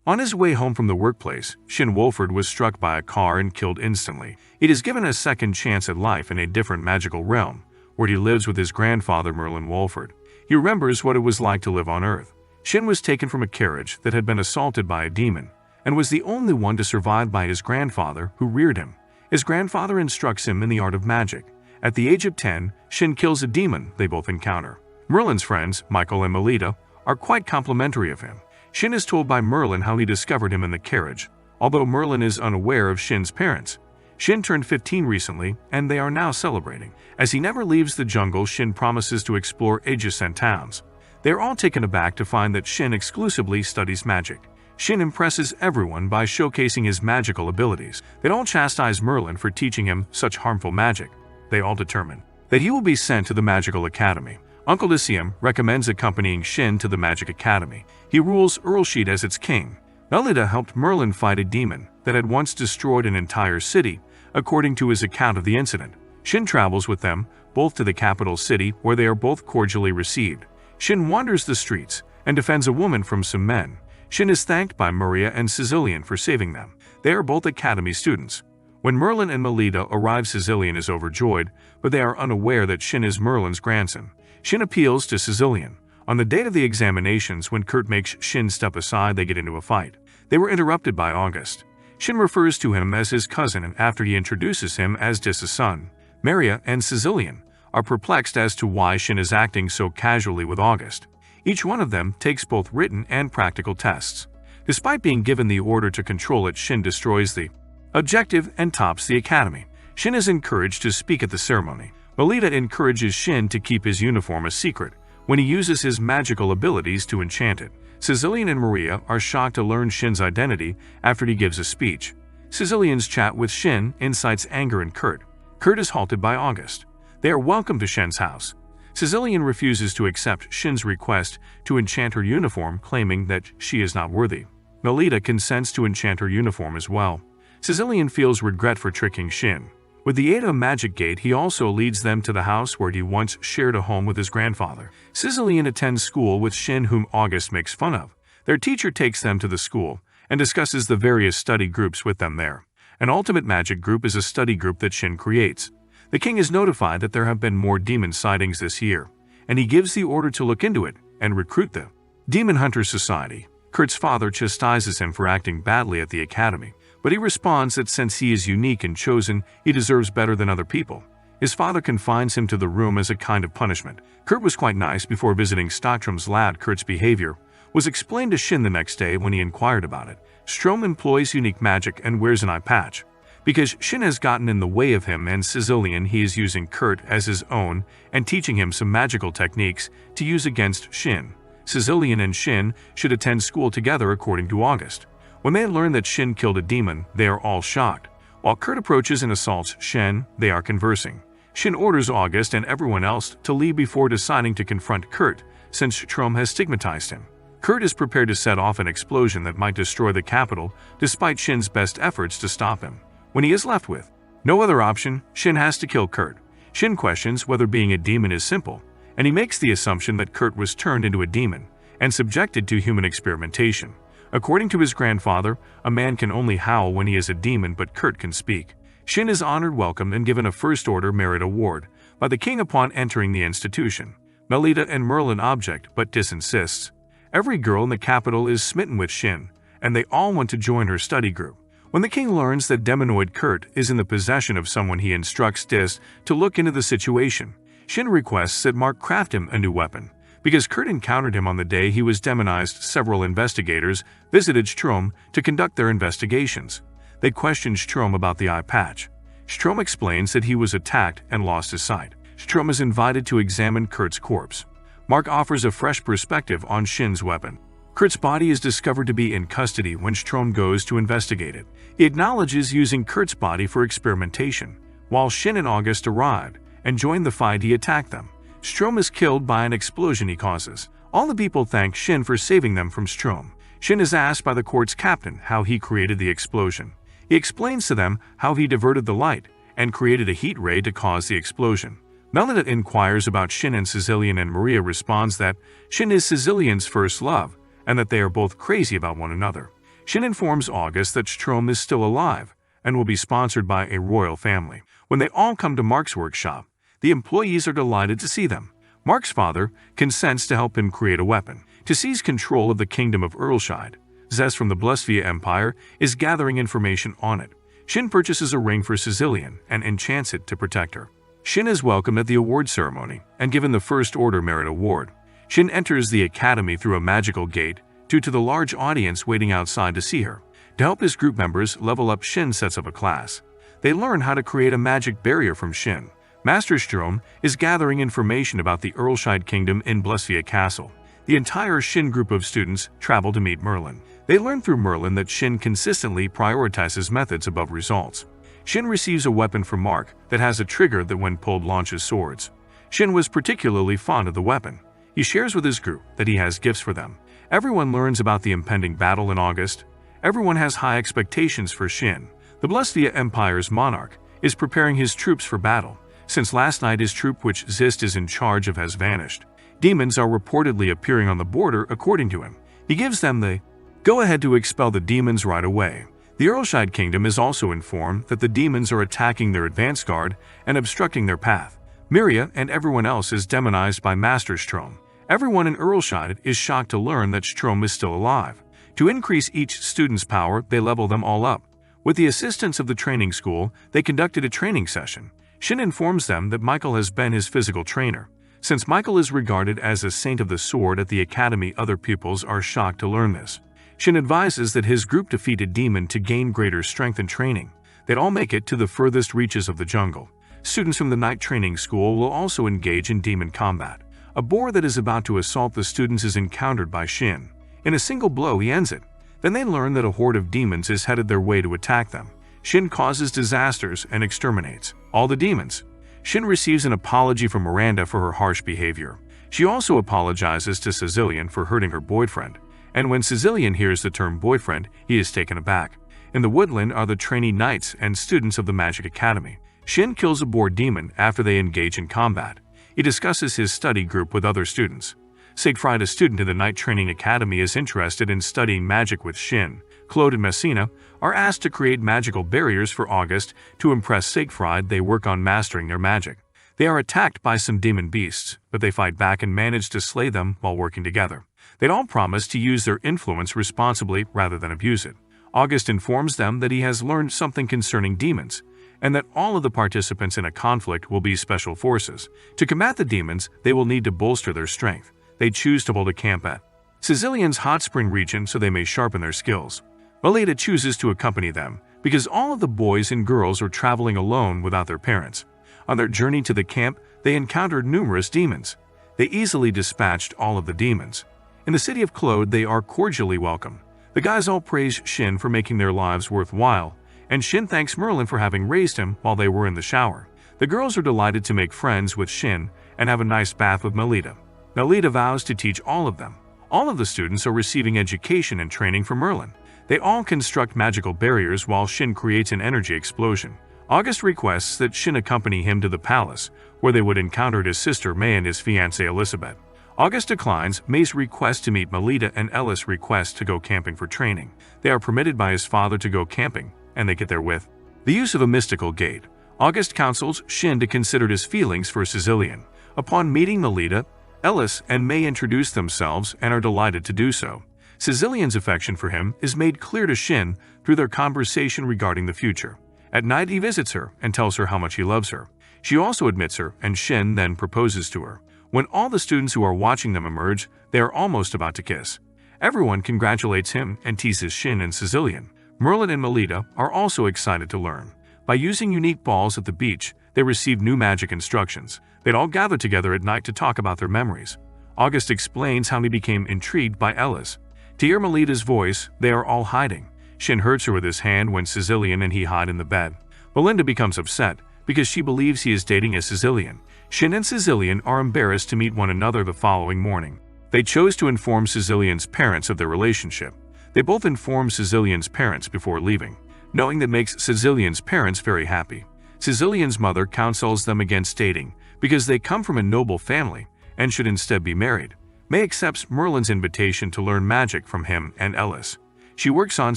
On his way home from the workplace, Shin Wolford was struck by a car and killed instantly. He is given a second chance at life in a different magical realm, where he lives with his grandfather Merlin Wolford. He remembers what it was like to live on Earth. Shin was taken from a carriage that had been assaulted by a demon, and was the only one to survive by his grandfather, who reared him. His grandfather instructs him in the art of magic. At the age of 10, Shin kills a demon they both encounter. Merlin's friends, Michael and Melita, are quite complimentary of him. Shin is told by Merlin how he discovered him in the carriage, although Merlin is unaware of Shin's parents. Shin turned 15 recently, and they are now celebrating. As he never leaves the jungle, Shin promises to explore adjacent towns. They are all taken aback to find that Shin exclusively studies magic. Shin impresses everyone by showcasing his magical abilities. They all chastise Merlin for teaching him such harmful magic. They all determine that he will be sent to the Magical Academy. Uncle Lyceum recommends accompanying Shin to the Magic Academy. He rules Earlsheet as its king. Melita helped Merlin fight a demon that had once destroyed an entire city, according to his account of the incident. Shin travels with them, both to the capital city, where they are both cordially received. Shin wanders the streets and defends a woman from some men. Shin is thanked by Maria and Sicilian for saving them. They are both academy students. When Merlin and Melita arrive, Sicilian is overjoyed, but they are unaware that Shin is Merlin's grandson. Shin appeals to Sicilian. On the date of the examinations, when Kurt makes Shin step aside, they get into a fight. They were interrupted by August. Shin refers to him as his cousin, and after he introduces him as Dis's son, Maria and Sicilian are perplexed as to why Shin is acting so casually with August. Each one of them takes both written and practical tests. Despite being given the order to control it, Shin destroys the objective and tops the academy. Shin is encouraged to speak at the ceremony. Melita encourages Shin to keep his uniform a secret when he uses his magical abilities to enchant it. Sicilian and Maria are shocked to learn Shin's identity after he gives a speech. Sicilian's chat with Shin incites anger in Kurt. Kurt is halted by August. They are welcome to Shin's house. Sicilian refuses to accept Shin's request to enchant her uniform, claiming that she is not worthy. Melita consents to enchant her uniform as well. Sicilian feels regret for tricking Shin. With the aid of a magic gate, he also leads them to the house where he once shared a home with his grandfather. Sicilian attends school with Shin, whom August makes fun of. Their teacher takes them to the school and discusses the various study groups with them there. An ultimate magic group is a study group that Shin creates. The king is notified that there have been more demon sightings this year, and he gives the order to look into it and recruit the Demon Hunters Society. Kurt's father chastises him for acting badly at the academy, but he responds that since he is unique and chosen, he deserves better than other people. His father confines him to the room as a kind of punishment. Kurt was quite nice before visiting Stocktrom's lab. Kurt's behavior was explained to Shin the next day when he inquired about it. Strom employs unique magic and wears an eye patch. Because Shin has gotten in the way of him and Sicilian, he is using Kurt as his own and teaching him some magical techniques to use against Shin. Sicilian and Shin should attend school together, according to August. When they learn that Shin killed a demon, they are all shocked. While Kurt approaches and assaults Shin, they are conversing. Shin orders August and everyone else to leave before deciding to confront Kurt, since Strom has stigmatized him. Kurt is prepared to set off an explosion that might destroy the capital, despite Shin's best efforts to stop him. When he is left with no other option, Shin has to kill Kurt. Shin questions whether being a demon is simple, and he makes the assumption that Kurt was turned into a demon and subjected to human experimentation. According to his grandfather, a man can only howl when he is a demon, but Kurt can speak. Shin is honored, welcomed, and given a First Order Merit Award by the king upon entering the institution. Melita and Merlin object, but Dis insists. Every girl in the capital is smitten with Shin, and they all want to join her study group. When the king learns that demonoid Kurt is in the possession of someone, he instructs Dis to look into the situation. Shin requests that Mark craft him a new weapon. Because Kurt encountered him on the day he was demonized, several investigators visited Strom to conduct their investigations. They questioned Strom about the eye patch. Strom explains that he was attacked and lost his sight. Strom is invited to examine Kurt's corpse. Mark offers a fresh perspective on Shin's weapon. Kurt's body is discovered to be in custody when Strom goes to investigate it. He acknowledges using Kurt's body for experimentation. While Shin and August arrived and joined the fight, he attacked them. Strom is killed by an explosion he causes. All the people thank Shin for saving them from Strom. Shin is asked by the court's captain how he created the explosion. He explains to them how he diverted the light and created a heat ray to cause the explosion. Melita inquires about Shin, and Sicilian and Maria responds that Shin is Sicilian's first love and that they are both crazy about one another. Shin informs August that Strom is still alive and will be sponsored by a royal family. When they all come to Mark's workshop, the employees are delighted to see them. Mark's father consents to help him create a weapon to seize control of the kingdom of Earlshide. Zest from the Blusvia Empire is gathering information on it. Shin purchases a ring for Sicilian and enchants it to protect her. Shin is welcomed at the award ceremony and given the First Order Merit Award. Shin enters the academy through a magical gate due to the large audience waiting outside to see her. To help his group members level up, Shin sets up a class. They learn how to create a magic barrier from Shin. Master Strom is gathering information about the Earlshide Kingdom in Blusvia Castle. The entire Shin group of students travel to meet Merlin. They learn through Merlin that Shin consistently prioritizes methods above results. Shin receives a weapon from Mark that has a trigger that when pulled launches swords. Shin was particularly fond of the weapon. He shares with his group that he has gifts for them. Everyone learns about the impending battle in August. Everyone has high expectations for Shin. The Blusvia Empire's monarch is preparing his troops for battle. Since last night his troop, which Zist is in charge of, has vanished. Demons are reportedly appearing on the border according to him. He gives them the go-ahead to expel the demons right away. The Earlshide Kingdom is also informed that the demons are attacking their advance guard and obstructing their path. Miria and everyone else is demonized by Master Strom. Everyone in Earlshide is shocked to learn that Strom is still alive. To increase each student's power, they level them all up. With the assistance of the training school, they conducted a training session. Shin informs them that Michael has been his physical trainer. Since Michael is regarded as a saint of the sword at the academy, other pupils are shocked to learn this. Shin advises that his group defeat a demon to gain greater strength and training. They'd all make it to the furthest reaches of the jungle. Students from the night training school will also engage in demon combat. A boar that is about to assault the students is encountered by Shin. In a single blow, he ends it. Then they learn that a horde of demons is headed their way to attack them. Shin causes disasters and exterminates all the demons. Shin receives an apology from Miranda for her harsh behavior. She also apologizes to Sicilian for hurting her boyfriend. And when Sicilian hears the term boyfriend, he is taken aback. In the woodland are the trainee knights and students of the Magic Academy. Shin kills a boar demon after they engage in combat. He discusses his study group with other students. Siegfried, a student in the Night Training Academy, is interested in studying magic with Shin. Claude and Messina are asked to create magical barriers for August. To impress Siegfried, they work on mastering their magic. They are attacked by some demon beasts, but they fight back and manage to slay them while working together. They'd all promise to use their influence responsibly rather than abuse it. August informs them that he has learned something concerning demons, and that all of the participants in a conflict will be special forces. To combat the demons, they will need to bolster their strength. They choose to hold a camp at Sicilian's hot spring region so they may sharpen their skills. Melita chooses to accompany them because all of the boys and girls are traveling alone without their parents. On their journey to the camp, they encountered numerous demons. They easily dispatched all of the demons. In the city of Claude, they are cordially welcomed. The guys all praise Shin for making their lives worthwhile, and Shin thanks Merlin for having raised him while they were in the shower. The girls are delighted to make friends with Shin and have a nice bath with Melita. Melita vows to teach all of them. All of the students are receiving education and training from Merlin. They all construct magical barriers while Shin creates an energy explosion. August requests that Shin accompany him to the palace, where they would encounter his sister May and his fiancée Elizabeth. August declines May's request to meet Melita and Ellis' request to go camping for training. They are permitted by his father to go camping, and they get there with the use of a mystical gate. August counsels Shin to consider his feelings for Sicilian. Upon meeting Melita, Ellis and May introduce themselves and are delighted to do so. Sicilian's affection for him is made clear to Shin through their conversation regarding the future. At night, he visits her and tells her how much he loves her. She also admits her, and Shin then proposes to her. When all the students who are watching them emerge, they are almost about to kiss. Everyone congratulates him and teases Shin and Sicilian. Merlin and Melita are also excited to learn. By using unique balls at the beach, they receive new magic instructions. They'd all gather together at night to talk about their memories. August explains how he became intrigued by Ellis. To hear Melita's voice, they are all hiding. Shin hurts her with his hand when Sicilian and he hide in the bed. Belinda becomes upset because she believes he is dating a Sicilian. Shin and Sicilian are embarrassed to meet one another the following morning. They chose to inform Sicilian's parents of their relationship. They both inform Sicilian's parents before leaving, knowing that makes Sicilian's parents very happy. Sicilian's mother counsels them against dating because they come from a noble family and should instead be married. May accepts Merlin's invitation to learn magic from him and Ellis. She works on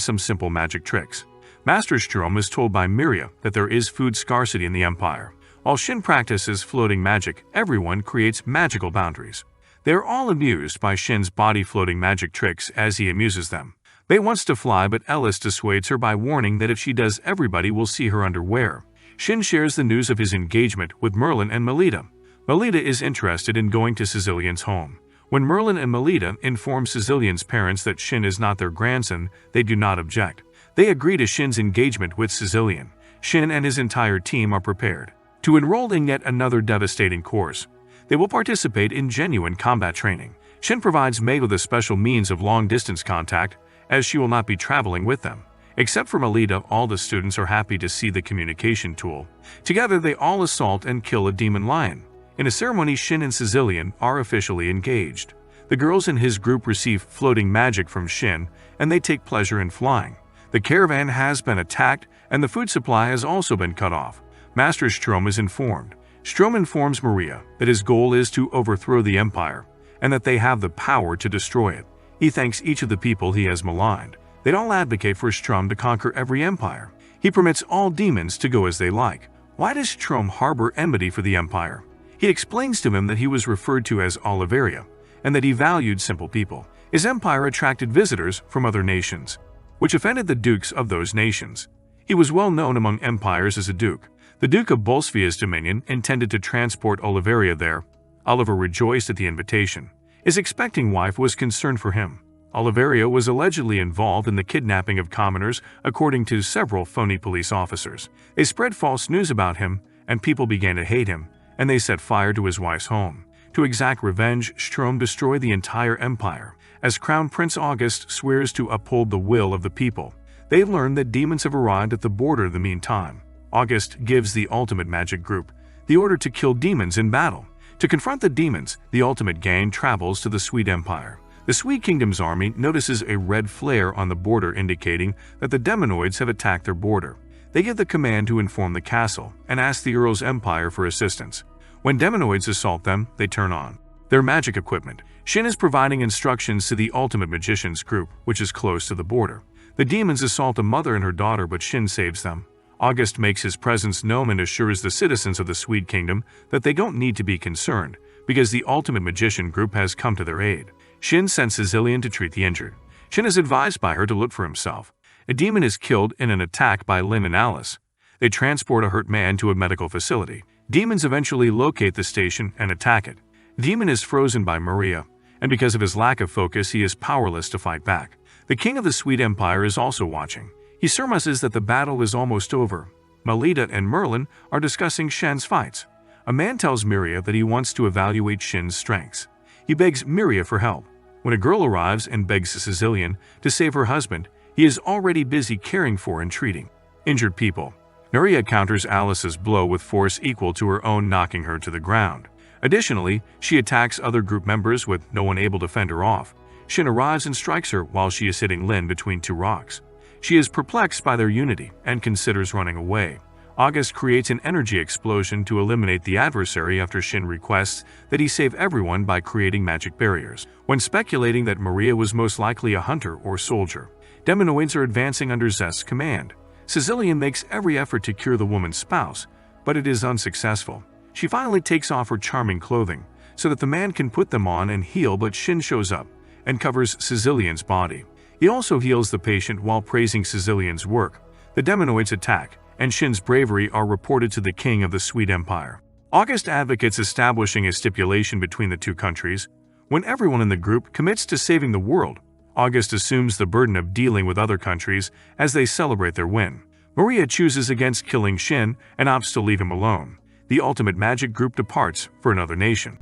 some simple magic tricks. Master Strom is told by Miria that there is food scarcity in the Empire. While Shin practices floating magic, everyone creates magical boundaries. They are all amused by Shin's body-floating magic tricks as he amuses them. Bei wants to fly, but Ellis dissuades her by warning that if she does, everybody will see her underwear. Shin shares the news of his engagement with Merlin and Melita. Melita is interested in going to Sicilian's home. When Merlin and Melita inform Sicilian's parents that Shin is not their grandson, they do not object. They agree to Shin's engagement with Sicilian. Shin and his entire team are prepared to enroll in yet another devastating course. They will participate in genuine combat training. Shin provides Mei with a special means of long-distance contact, as she will not be traveling with them. Except for Melita, all the students are happy to see the communication tool. Together, they all assault and kill a demon lion. In a ceremony, Shin and Sicilian are officially engaged. The girls in his group receive floating magic from Shin, and they take pleasure in flying. The caravan has been attacked, and the food supply has also been cut off. Master Strom is informed. Strom informs Maria that his goal is to overthrow the Empire, and that they have the power to destroy it. He thanks each of the people he has maligned. They all advocate for Strom to conquer every empire. He permits all demons to go as they like. Why does Strom harbor enmity for the Empire? He explains to him that he was referred to as Oliveria, and that he valued simple people. His empire attracted visitors from other nations, which offended the dukes of those nations. He was well known among empires as a duke. The Duke of Bolsvia's dominion intended to transport Oliveria there. Oliver rejoiced at the invitation. His expecting wife was concerned for him. Oliveria was allegedly involved in the kidnapping of commoners, according to several phony police officers. They spread false news about him, and people began to hate him, and they set fire to his wife's home. To exact revenge, Strom destroyed the entire empire. As Crown Prince August swears to uphold the will of the people, they learn that demons have arrived at the border in the meantime. August gives the Ultimate Magic Group the order to kill demons in battle. To confront the demons, the Ultimate Gang travels to the Swede Empire. The Swede Kingdom's army notices a red flare on the border, indicating that the demonoids have attacked their border. They give the command to inform the castle and ask the Earl's Empire for assistance. When demonoids assault them, they turn on their magic equipment. Shin is providing instructions to the Ultimate Magicians group, which is close to the border. The demons assault a mother and her daughter, but Shin saves them. August makes his presence known and assures the citizens of the Swede Kingdom that they don't need to be concerned, because the Ultimate Magician group has come to their aid. Shin sends Sicilian to treat the injured. Shin is advised by her to look for himself. A demon is killed in an attack by Lynn and Alice. They transport a hurt man to a medical facility. Demons eventually locate the station and attack it. The demon is frozen by Maria, and because of his lack of focus, he is powerless to fight back. The king of the Swede Empire is also watching. He surmises that the battle is almost over. Melita and Merlin are discussing Shin's fights. A man tells Miria that he wants to evaluate Shin's strengths. He begs Miria for help. When a girl arrives and begs Sicilian to save her husband, he is already busy caring for and treating injured people. Miria counters Alice's blow with force equal to her own, knocking her to the ground. Additionally, she attacks other group members with no one able to fend her off. Shin arrives and strikes her while she is hitting Lynn between two rocks. She is perplexed by their unity and considers running away. August creates an energy explosion to eliminate the adversary after Shin requests that he save everyone by creating magic barriers. When speculating that Maria was most likely a hunter or soldier, demonoids are advancing under Zest's command. Sicilian makes every effort to cure the woman's spouse, but it is unsuccessful. She finally takes off her charming clothing so that the man can put them on and heal, but Shin shows up and covers Sicilian's body. He also heals the patient while praising Sicilian's work. The demonoids attack, and Shin's bravery are reported to the king of the Swede Empire. August advocates establishing a stipulation between the two countries. When everyone in the group commits to saving the world, August assumes the burden of dealing with other countries as they celebrate their win. Maria chooses against killing Shin and opts to leave him alone. The Ultimate Magic Group departs for another nation.